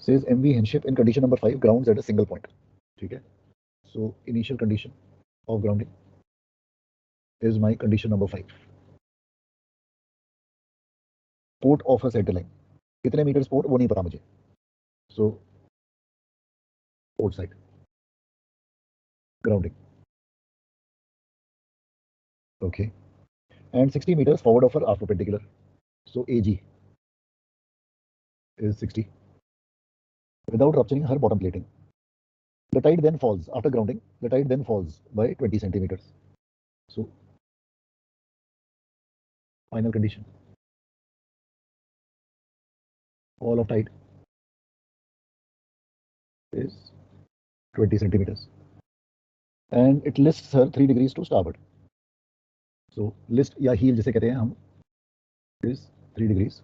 says MV Henship in condition number 5 grounds at a single point. ठीक है, so initial condition of grounding is my condition number 5. Port of a satellite, कितने metre port वो नहीं पता मुझे, so port side grounding, okay, and 60 meters forward of her aft perpendicular, so AG is 60 without rupturing her bottom plating. The tide then falls after grounding. The tide then falls by 20 centimeters. So, final condition. Fall of tide is 20 centimeters, and it lists her 3 degrees to starboard. So, list या heel जिसे कहते हैं हम is 3 degrees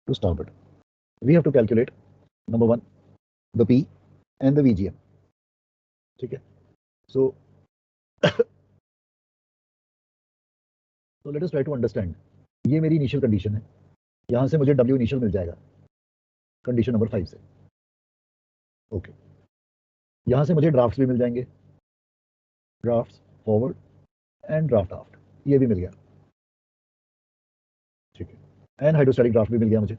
to starboard. We have to calculate number 1 the P and the VGM. ठीक है, so let us try to understand. ये मेरी initial condition है, यहां से मुझे W इनिशियल मिल जाएगा कंडीशन नंबर 5 से, ओके। यहां से मुझे ड्राफ्ट्स भी मिल जाएंगे, ड्राफ्ट्स फॉरवर्ड एंड ड्राफ्ट आफ्ट, ये भी मिल गया, ठीक है, एंड हाइड्रोस्टैटिक ड्राफ्ट भी मिल गया मुझे।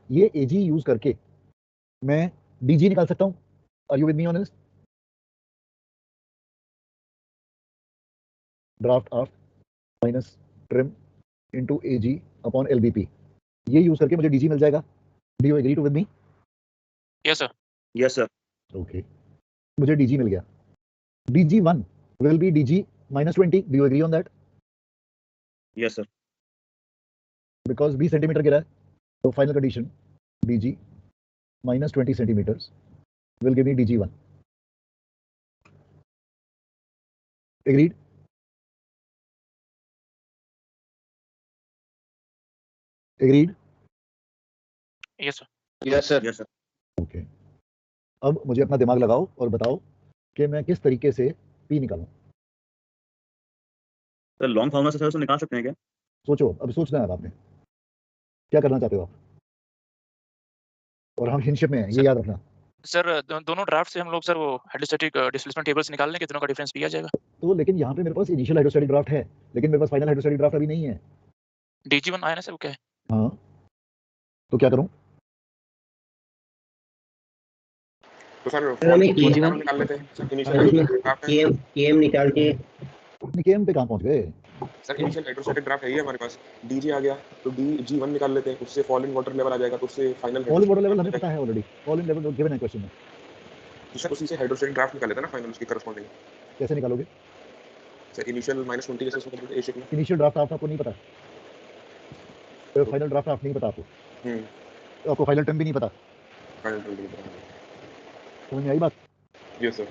ये एजी यूज करके मैं डीजी निकाल सकता हूं। Are you with me on this? Draft aft minus trim into AG upon LBP, ये यूज करके मुझे डीजी मिल जाएगा। Do you agree to with me? Yes sir. Yes sir. Okay, मुझे डीजी मिल गया। DG1 will be DG minus 20. Do you agree on that? Yes sir. Because 20 centimeter गिरा है, so final condition DG minus 20 centimeters will give me DG1. Agreed? Agreed? Yes sir. Yes sir. Yes sir. Okay. अब मुझे अपना दिमाग लगाओ और बताओ कि मैं किस तरीके से P निकालूं। सर लॉन्ग फॉर्मूला से सर उसको निकाल सकते हैं क्या? सोचो, अब सोचना है आपने क्या करना चाहते हो आप, और हम हिनशिप में हैं, ये याद रखना। सर दोनों ड्राफ्ट से हम लोग सर वो हाइड्रोस्टैटिक डिस्प्लेसमेंट टेबल से निकाल लेंगे, दोनों का डिफरेंस भी आ जाएगा। तो लेकिन यहाँ पे मेरे पास इनिशियल हाइड्रोस्टैटिक ड्राफ्ट है, लेकिन मेरे पास फाइनल हाइड्रोस्टैटिक ड्राफ्ट अभी नहीं है। DG1 आया ना सर, वो क्या है? हाँ, तो क्या करूं? तो सर DG1 निकाल लेते हैं सर, केएम निकाल के केएम पे कहां पहुंच गए सर? इनिशियल हाइड्रोस्टैटिक ड्राफ्ट है ही हमारे पास, डीजी आ गया तो DG1 निकाल लेते हैं, उससे फॉल इन वाटर लेवल आ जाएगा, तो उससे final fall in water level हमें पता है already, fall in level given है क्वेश्चन में। तो सर उसी से हाइड्रोस्टैटिक ड्राफ्ट निकाल लेते हैं ना फाइनल, उसकी करस्पॉन्डिंग। कैसे निकालोगे सर इनिशियल -20 जैसे उसको करते हैं ए शेप में। इनिशियल ड्राफ्ट आपको नहीं पता, तो फाइनल ड्राफ्ट आप नहीं पता आपको, तो आपको फाइनल टर्म भी नहीं पता। फाइनल टर्म भी पता है, समझ में आई बात? Yes sir.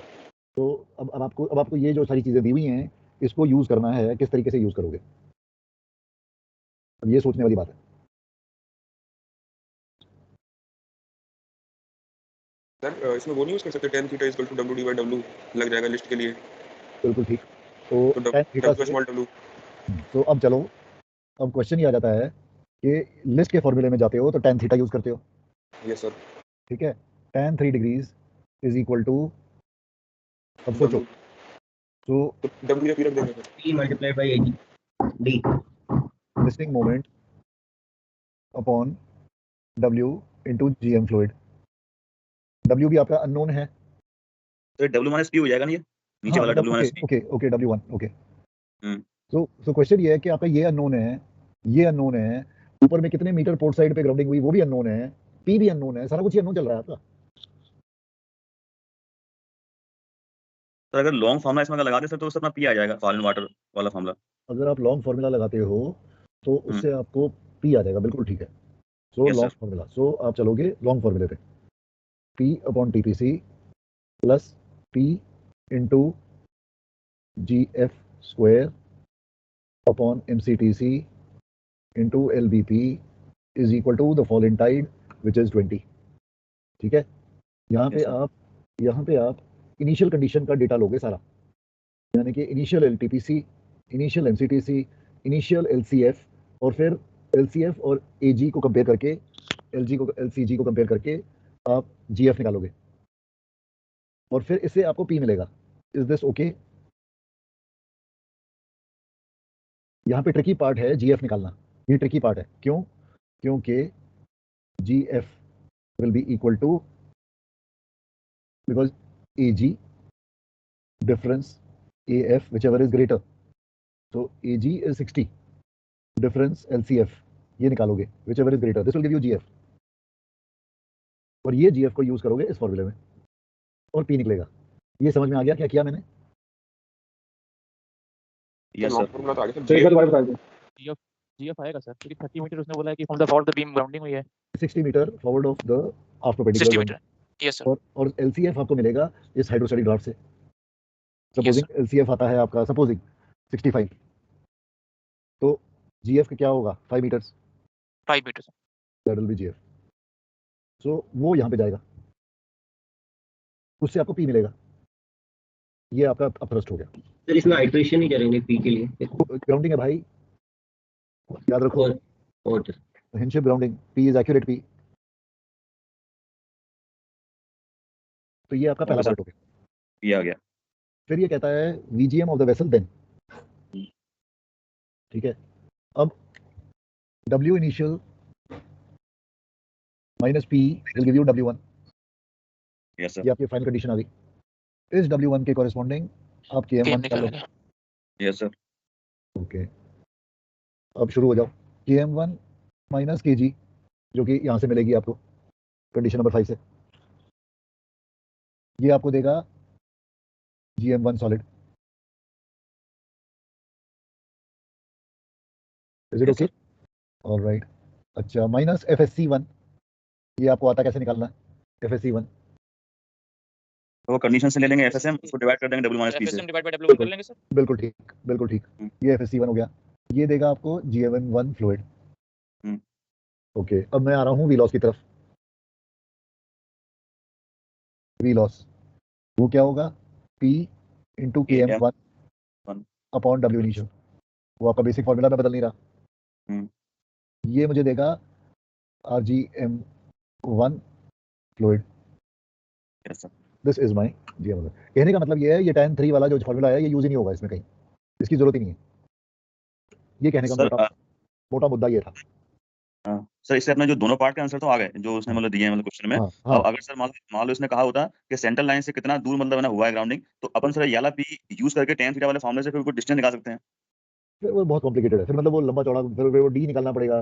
तो अब आपको ये जो सारी चीजें दी हुई हैं, इसको यूज करना है, किस तरीके से यूज करोगे, अब ये सोचने वाली बात है। सर इसमें वो नहीं यूज कर सकते tan theta equal to W/W लग जाएगा लिस्ट के लिए? बिल्कुल ठीक, तो tan थीटा स्मॉल w। तो अब चलो, अब क्वेश्चन ये आ जाता है कि लिस्ट के फॉर्मूले में जाते हो तो tan थीटा यूज करते हो। Yes sir. ठीक है, tan 3 degrees is equal to, अब सोचो, तो W पे रख देंगे sir, P multiplied by AG D listing moment upon W into GM fluid. W भी आपका अननोन है, तो W माइनस P हो जाएगा ना, ये नीचे वाला W minus P। Okay W1 okay. So question ये है कि आपका ये अननोन है, ये अननोन है, ऊपर में कितने मीटर पोर्ट साइड पे ग्राउंडिंग हुई वो भी अननोन है, P भी अननोन है, सारा कुछ अननोन चल रहा है आपका। सर अगर लॉन्ग फार्मूला इसमें लगा दे सर तो उससे अपना P आ जाएगा, फॉल इन वाटर वाला फार्मूला। अगर आप लॉन्ग फार्मूला लगाते हो तो उससे आपको P आ जाएगा, बिल्कुल ठीक है। सो लॉन्ग फार्मूला, सो आप चलोगे लॉन्ग फार्मूले पे, P upon TPC plus P into GF square upon MCTC into LBP is equal to the fall in tide which is 20। ठीक है, यहाँ पे आप इनिशियल कंडीशन का डेटा लोगे सारा, यानी कि initial LTPC, initial MCTC, initial LCF और फिर LCF और AG को कंपेयर करके, LCG को कंपेयर करके आप GF निकालोगे और फिर इससे आपको P मिलेगा। Is this okay? यहाँ पे ट्रिकी पार्ट है GF निकालना, ये ट्रिकी पार्ट है। क्यों? क्योंकि GF will be equal to, because AG difference AF whichever is greater, so AG is 60, difference LCF ये निकालोगे whichever is greater, this will give you GF, और ये GF को यूज करोगे इस फॉर्मूले में और P निकलेगा। ये समझ में आ गया क्या किया मैंने? Yes long sir. फॉर्मूला तो आ गया सर सर। एक बार दोबारा बता दीजिए। GF आएगा सर, क्योंकि 30 मीटर उसने बोला है कि from the forward the beam grounding हुई है 60 metre forward of the after 60 particular, metre. Yes sir. और LCF आपको मिलेगा इस हाइड्रोस्टैटिक ड्राफ्ट से। यस सपोजिंग LCF आता है आपका सपोजिंग 65, तो GF का क्या होगा? 5 metres, 5 metre sir. That will be GF। So वो यहाँ पे जाएगा, उससे आपको P मिलेगा। ये आपका अपथ्रस्ट हो गया। सर इसमें आइट्रेशन ही करेंगे पी के लिए ग्राउंडिंग है भाई, याद रखो। और हिंशिप grounding, P is accurate P। तो ये आपका पहला Okay, पार्ट हो गया। P आ गया। फिर ये कहता है VGM of the vessel then, ठीक है। अब W initial minus P will give you W1, yes sir. ये आपकी फाइनल कंडीशन आ गई। इस W1 के कॉरेस्पॉन्डिंग आप KM1 केम निकाल लो। निकालेंगे। Yes sir. ओके, अब शुरू हो जाओ। KM1 माइनस KG जो कि यहाँ से मिलेगी आपको कंडीशन नंबर 5 से, ये आपको देगा GM1 solid. Is it Yes, okay? Alright. अच्छा, माइनस FSC1, ये आपको आता कैसे निकालना है FSC1? तो वो कंडीशन से ले लेंगे FSM, उसको डिवाइड कर देंगे W माइनस P से। FSM डिवाइड बाय W1 कर लेंगे सर। बिल्कुल ठीक, बिल्कुल ठीक। ये FSC1 हो गया, ये देगा आपको GM1 फ्लूइड। ओके, अब मैं आ रहा हूँ वीलॉस की तरफ। वीलॉस वो क्या होगा? P into KM1 upon W initial, वो आपका बेसिक फॉर्मूला में बदल नहीं रहा। ये मुझे देगा RGM1 fluid. Yes sir. This is my GM1। कहने का मतलब ये है, ये tan 3 वाला जो फॉर्मूला है ये यूज ही नहीं होगा इसमें कहीं, इसकी जरूरत ही नहीं है। ये कहने का सर मोटा मुद्दा ये था। सर इससे अपने जो दोनों पार्ट के आंसर तो आ गए जो उसने मतलब दिए हैं मतलब क्वेश्चन में। हाँ, अब अगर सर मान लो इसने कहा होता कि सेंट्रल लाइन से कितना दूर मतलब है ना हुआ है ग्राउंडिंग, तो अपन सर ये वाला P यूज करके tan थीटा वाले फॉर्मूले से फिर कोई डिस्टेंस निकाल सकते हैं। फिर वो बहुत कॉम्प्लिकेटेड है, फिर मतलब वो लंबा चौड़ा, फिर वो D निकालना पड़ेगा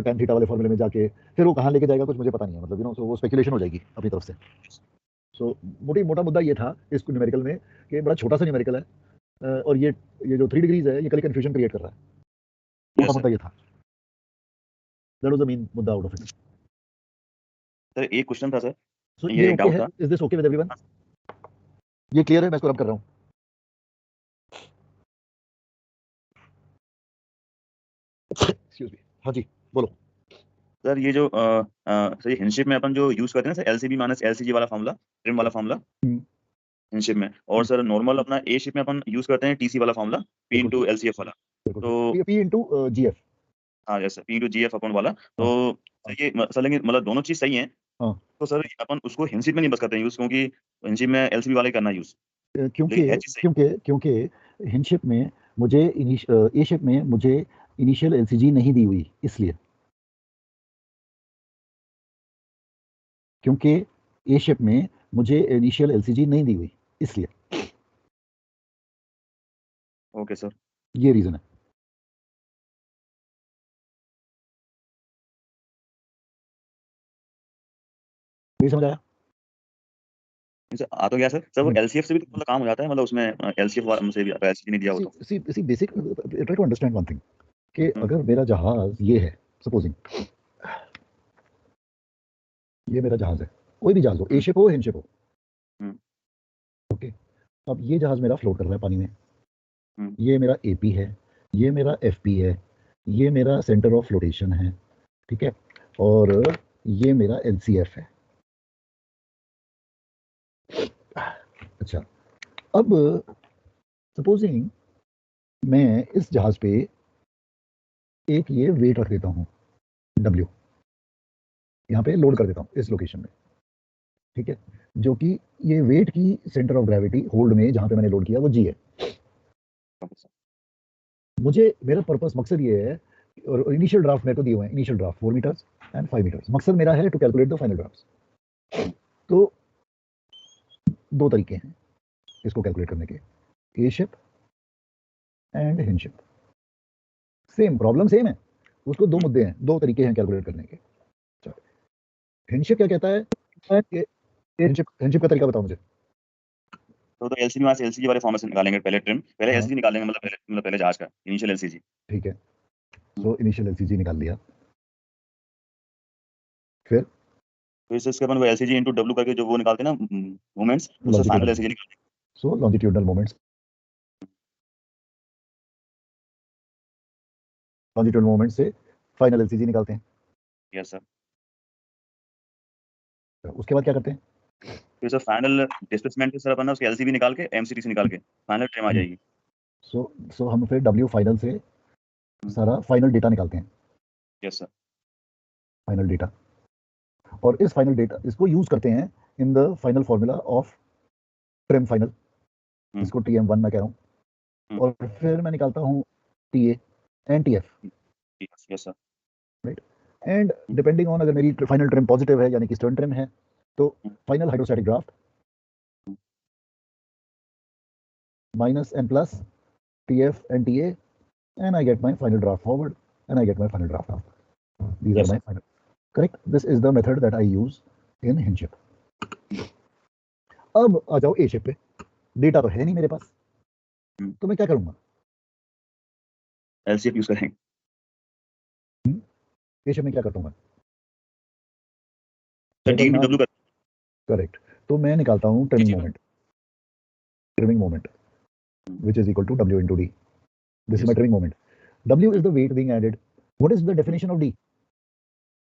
tan थीटा वाले फॉर्मूले में जाके, फिर वो कहाँ लेके जाएगा कुछ मुझे पता नहीं है, मतलब सो वो स्पेकुलेशन हो जाएगी अपनी तरफ से। सो मोटा मुद्दा ये था इस न्यूमेरिकल में कि बड़ा छोटा सा न्यूमेरिकल है और ये जो 3 डिग्रीज है ये कल कंफ्यूजन क्रिएट कर रहा है। मोटा मुद्दा ये था, दैट वाज द मेन मुद्दा आउट ऑफ इट। सर एक क्वेश्चन था सर, सो ये ये एक ओके डाउट है? था। Is this okay with everyone? ये क्लियर है? मैं इसको रब कर रहा हूँ। एक्सक्यूज मी, हाँ जी बोलो। सर ये जो सर हिंशिप में अपन जो यूज करते हैं सर LCB माइनस LCG वाला फॉर्मूला, ट्रिम वाला फॉर्मूला हिंशिप में, और सर नॉर्मल अपना ए शिप में अपन यूज करते हैं TC वाला फॉर्मूला P इंटू LCF वाला। तो P इंटू GF। हाँ yes sir, P into GF अपन वाला। तो सर ये सर लेकिन मतलब दोनों चीज सही है। तो सर अपन उसको हिंशिप में नहीं बस करते हैं यूज, क्योंकि हिंशिप में LCB वाला ही करना यूज। क्योंकि हिंशिप में मुझे ए शिप में मुझे इनिशियल LCG नहीं दी हुई, इसलिए। क्योंकि ए शिप में मुझे इनिशियल LCG नहीं दी हुई, इसलिए। ओके सर, ये रीजन है। नहीं समझ आया? आ तो गया सर। सर वो LCF से भी मतलब काम हो जाता है, मतलब उसमें LCF वाला से भी LCG नहीं दिया हो तो। See basic try to understand one thing कि अगर मेरा जहाज ये है, सपोजिंग ये मेरा जहाज है, कोई भी जहाज हो, ए शिप हो हिंशिप हो, ओके। अब ये जहाज मेरा फ्लोट कर रहा है पानी में, ये मेरा AP है, ये मेरा FP है, ये मेरा सेंटर ऑफ फ्लोटेशन है, ठीक है, और ये मेरा LCF है। अच्छा, अब सपोजिंग मैं इस जहाज पे एक ये वेट रख देता हूँ W, यहाँ पे लोड कर देता हूँ इस लोकेशन में, ठीक है, जो कि ये वेट की सेंटर ऑफ ग्रेविटी होल्ड में जहाँ पे मैंने लोड किया वो G है। मुझे मेरा पर्पस मकसद ये है, और इनिशियल ड्राफ्ट मेरे को दिए हुए हैं, initial draught 4 metres and 5 metres. मकसद मेरा है to calculate the final draught. तो दो तरीके हैं इसको कैलकुलेट करने के, a ship and hinge ship. Same problem same है, उसको दो मुद्दे हैं, दो तरीके हैं कैलकुलेट करने के। हिंज शिप क्या कहता है, हिंज शिप का तरीका बताओ मुझे। तो एलसीजी में से एलसीजी वाले फॉर्मेट से निकालेंगे पहले ट्रिम, पहले हाँ। एलसीजी निकालेंगे, मतलब पहले जहाज का इनिशियल एलसीजी। ठीक है, सो इनिशियल एलसीजी निकाल लिया, फिर इसके बाद वो एलसीजी इनटू डब्ल्यू करके जो वो निकालते हैं ना मोमेंट्स, उससे फाइनल एलसीजी निकालते हैं। सो लॉन्जिट्यूडनल मोमेंट्स, लॉन्जिट्यूडनल मोमेंट से फाइनल एलसीजी निकालते हैं। Yes sir. उसके बाद क्या करते हैं, फिर सर फाइनल डिस्प्लेसमेंट सर अपन उसके एलसीबी निकाल के एमसीटी से निकाल के फाइनल ट्रिम आ जाएगी। सो हम फिर डब्ल्यू फाइनल से सारा फाइनल डेटा निकालते हैं। Yes sir. फाइनल डेटा, और इस फाइनल डेटा इसको यूज करते हैं in the final formula of trim final, इसको TM1 मैं कह रहा हूँ, और फिर मैं निकालता हूँ TA and TF। Yes sir. Right, and depending on अगर मेरी फाइनल ट्रिम पॉजिटिव है यानी कि स्टर्न ट्रिम है तो final hydrostatic draft minus n plus TF and TA, and I get my final draft forward and I get my final draft out. These Yes, are my sir. final. Correct. This is the method that I use in hinge ship. अब आ जाओ ए ship पे, data तो है नहीं मेरे पास, तो मैं क्या करूंगा, एलसीएफ यूज करेंगे। ए शिप में क्या करता हूँ मैं, सर डी इनटू डब्ल्यू कर। करेक्ट, तो मैं निकालता हूँ trimming moment which is equal to W into D. This is my trimming moment. W is the weight being added. What is the definition of D?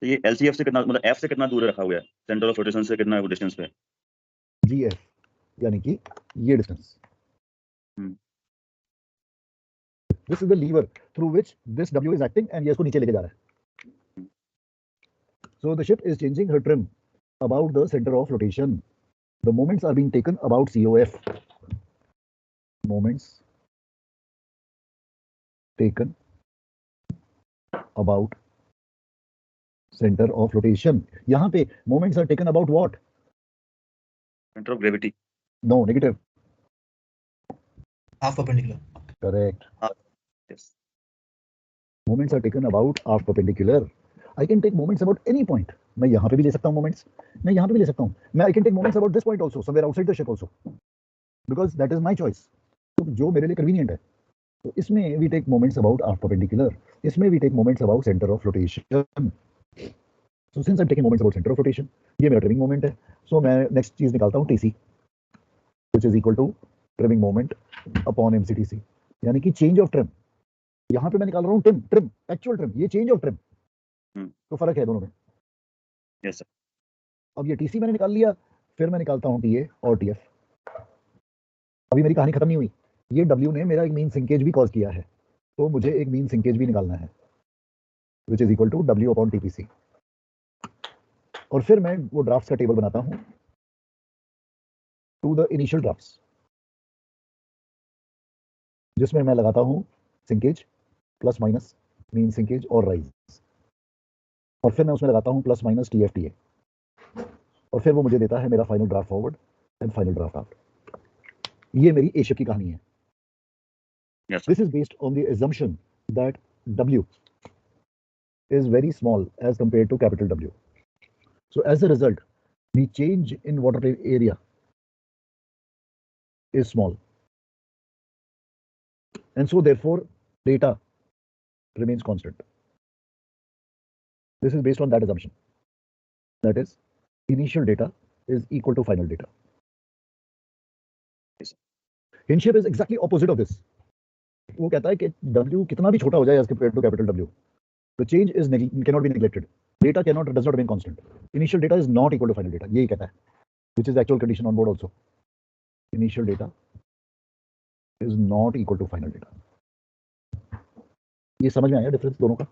तो ये LCF से कितना, मतलब एफ से कितना दूर रखा हुआ है, सेंटर ऑफ रोटेशन से कितना डिस्टेंस पे, GF, यानी कि ये distance. This is the lever through which this W is acting and ये इसको नीचे लेके जा रहा है। So the ship is changing her trim about the center of rotation. The moments are being taken about COF. Moments taken about center of rotation. यहाँ पे moments are taken about what? Centre of gravity. No, negative. half perpendicular. Correct. Yes. Moments are taken about half perpendicular. I can take moments about any point. मैं यहाँ पे भी ले सकता हूँ moments, मैं यहाँ पे भी ले सकता हूँ, मैं I can take moments about this point also, somewhere outside the ship also, because that is my choice. तो जो मेरे लिए convenient है, तो इसमें we take moments about half perpendicular, इसमें we take moments about center of rotation. So since I'm taking moments about center of rotation, ये मेरा trimming moment है, so मैं next चीज निकालता हूँ TC, which is equal to trimming moment upon MCTC, यानी कि change of trim. यहाँ पे मैं निकाल रहा हूँ trim, actual trim, ये change of trim, तो फर्क है दोनों में। Yes sir. अब ये TC मैंने निकाल लिया, फिर मैं निकालता हूँ TA और TF। अभी मेरी कहानी खत्म नहीं हुई, ये W ने मेरा एक मीन सिंकेज भी कॉज किया है, तो मुझे एक मीन सिंकेज भी निकालना है, which is equal to W upon TPC। और फिर मैं वो ड्राफ्ट्स का टेबल बनाता हूँ टू द इनिशियल ड्राफ्ट्स, जिसमें मैं लगाता हूँ sinkage plus minus mean sinkage और राइज, और फिर मैं उसमें लगाता हूँ प्लस माइनस TF/TA, और फिर वो मुझे देता है मेरा final draft forward and final draft out. ये मेरी ए शिप की कहानी है। This is based on the assumption that W is very small as compared to capital W. So as a result, the change in water area is small, and so therefore data remains constant. This is based on that assumption, that is initial data is equal to final data. Hinge ship is exactly opposite of this. वो कहता है कि W कितना भी छोटा हो जाए as compared to capital W, the change is cannot be neglected. Data does not remain constant. Initial data is not equal to final data. यही कहता है, which is the actual condition on board also. Initial data is not equal to final data. ये समझ में आया difference दोनों का?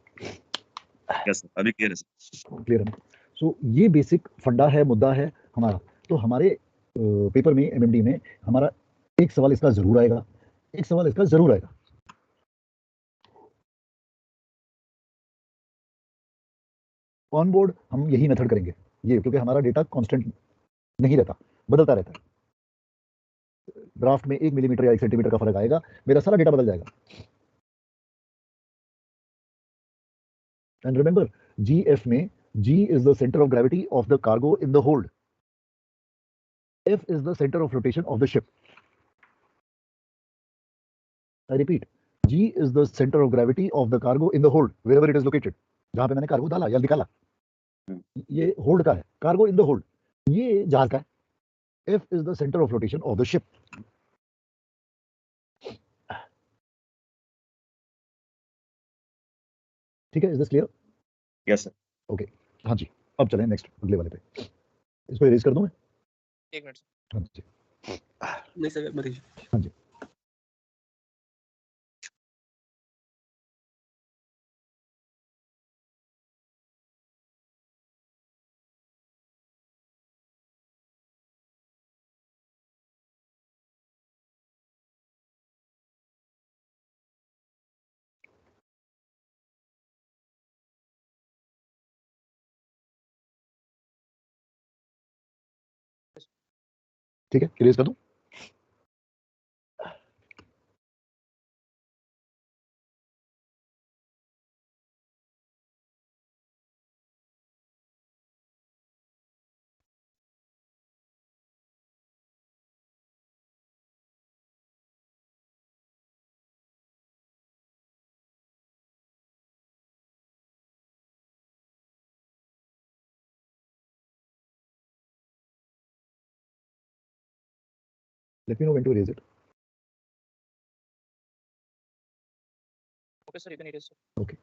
Yes sir, अभी क्लियर है सर। क्लियर है ना? सो ये बेसिक फंडा है, मुद्दा है हमारा। तो हमारे पेपर में एमएमडी में हमारा एक सवाल इसका जरूर आएगा, एक सवाल इसका जरूर आएगा। ऑन बोर्ड हम यही मेथड करेंगे, ये क्योंकि हमारा डेटा कांस्टेंट नहीं रहता, बदलता रहता है। ड्राफ्ट में 1 मिलीमीटर या 1 सेंटीमीटर का फर्क आएगा, मेरा सारा डेटा बदल जाएगा। एंड रिमेंबर, GF में G is the center of gravity of the cargo in the hold. F is the center of rotation of the ship. I repeat, G is the center of gravity of the cargo in the hold, wherever it is located. जहां पे मैंने cargo डाला या निकाला, ये hold का है, cargo in the hold, ये जहाज का है। F is the center of rotation of the ship. ठीक है, is this clear? Yes sir. Okay, हाँ जी, अब चलें नेक्स्ट अगले वाले पे। इसको इरेज कर दूं मैं? 1 मिनट सर। हाँ जी, नहीं सर मत कीजिए। हाँ जी। ठीक है, इरेज कर दूं? Let me know when to erase it. Okay sir, इधर इरेज सर। Okay.